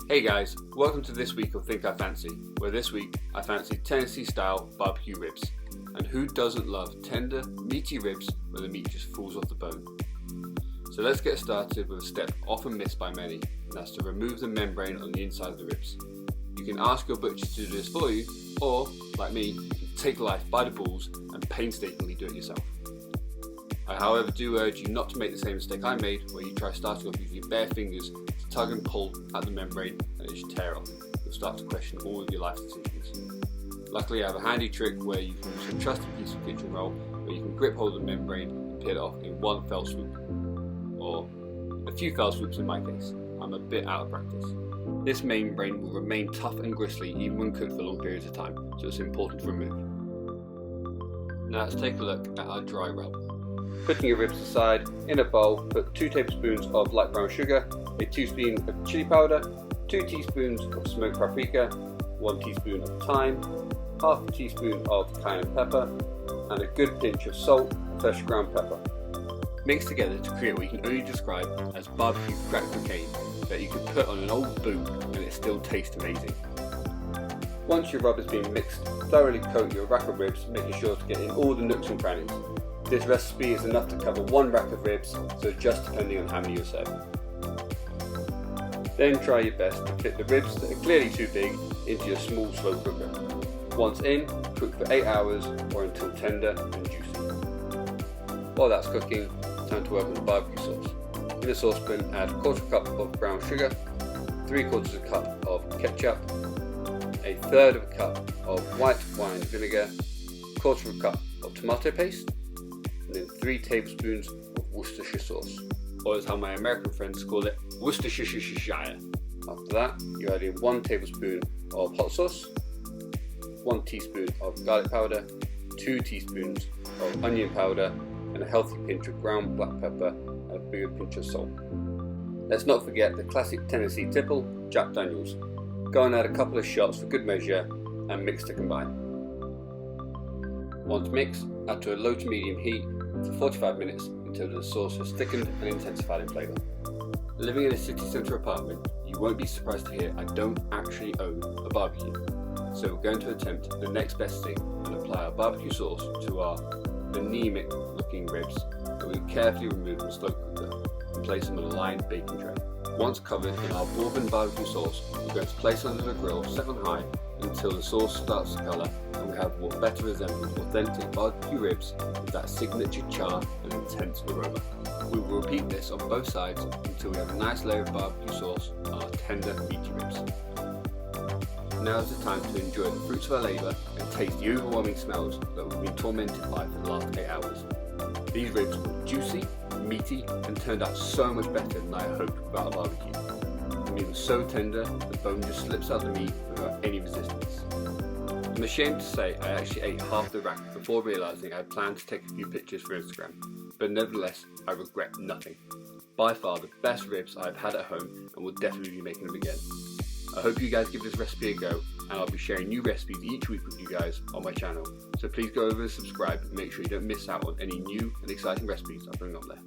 Hey guys, welcome to this week of Think I Fancy, where this week I fancy Tennessee style barbecue ribs. And who doesn't love tender, meaty ribs where the meat just falls off the bone? So let's get started with a step often missed by many, and that's to remove the membrane on the inside of the ribs. You can ask your butcher to do this for you, or, like me, you can take life by the balls and painstakingly do it yourself. I however do urge you not to make the same mistake I made, where you try starting off using your bare fingers to tug and pull at the membrane and it should tear off. You'll start to question all of your life decisions. Luckily I have a handy trick where you can use a trusted piece of kitchen roll where you can grip hold of the membrane and peel it off in one fell swoop. Or a few fell swoops in my case. I'm a bit out of practice. This membrane will remain tough and gristly even when cooked for long periods of time, so it's important to remove. Now let's take a look at our dry rub. Putting your ribs aside, in a bowl put 2 tablespoons of light brown sugar, a teaspoon of chili powder, 2 teaspoons of smoked paprika, 1 teaspoon of thyme, half a teaspoon of cayenne pepper, and a good pinch of salt and fresh ground pepper. Mix together to create what you can only describe as barbecue cracked cocaine that you can put on an old boot and it still tastes amazing. Once your rub has been mixed, thoroughly coat your rack of ribs, making sure to get in all the nooks and crannies. This recipe is enough to cover 1 rack of ribs, so just depending on how many you're serving. Then try your best to fit the ribs that are clearly too big into your small slow cooker. Once in, cook for 8 hours or until tender and juicy. While that's cooking, time to work on the barbecue sauce. In a saucepan, add 1/4 cup of brown sugar, 3/4 cup of ketchup, 1/3 cup of white wine vinegar, 1/4 cup of tomato paste, and then 3 tablespoons of Worcestershire sauce, or as how my American friends call it, Worcestershire. After that, you add in 1 tablespoon of hot sauce, 1 teaspoon of garlic powder, 2 teaspoons of onion powder, and a healthy pinch of ground black pepper and a bigger pinch of salt. Let's not forget the classic Tennessee tipple, Jack Daniels. Go and add a couple of shots for good measure and mix to combine. Once mixed, add to a low to medium heat for 45 minutes until the sauce has thickened and intensified in flavour. Living in a city centre apartment, you won't be surprised to hear I don't actually own a barbecue. So we're going to attempt the next best thing and apply our barbecue sauce to our anemic looking ribs that we carefully remove from the slow cooker and place them on a lined baking tray. Once covered in our bourbon barbecue sauce, we're going to place under the grill set on high until the sauce starts to colour and we have what better resembles authentic barbecue ribs with that signature char and intense aroma. We will repeat this on both sides until we have a nice layer of barbecue sauce on our tender meaty ribs. Now is the time to enjoy the fruits of our labour and taste the overwhelming smells that we've been tormented by for the last 8 hours. These ribs were juicy, meaty, and turned out so much better than I hoped without a barbecue. The meat was so tender, the bone just slips out of the meat without any resistance. I'm ashamed to say I actually ate half the rack before realising I had planned to take a few pictures for Instagram, but nevertheless I regret nothing. By far the best ribs I've had at home and will definitely be making them again. I hope you guys give this recipe a go, and I'll be sharing new recipes each week with you guys on my channel, so please go over and subscribe and make sure you don't miss out on any new and exciting recipes I bring up there.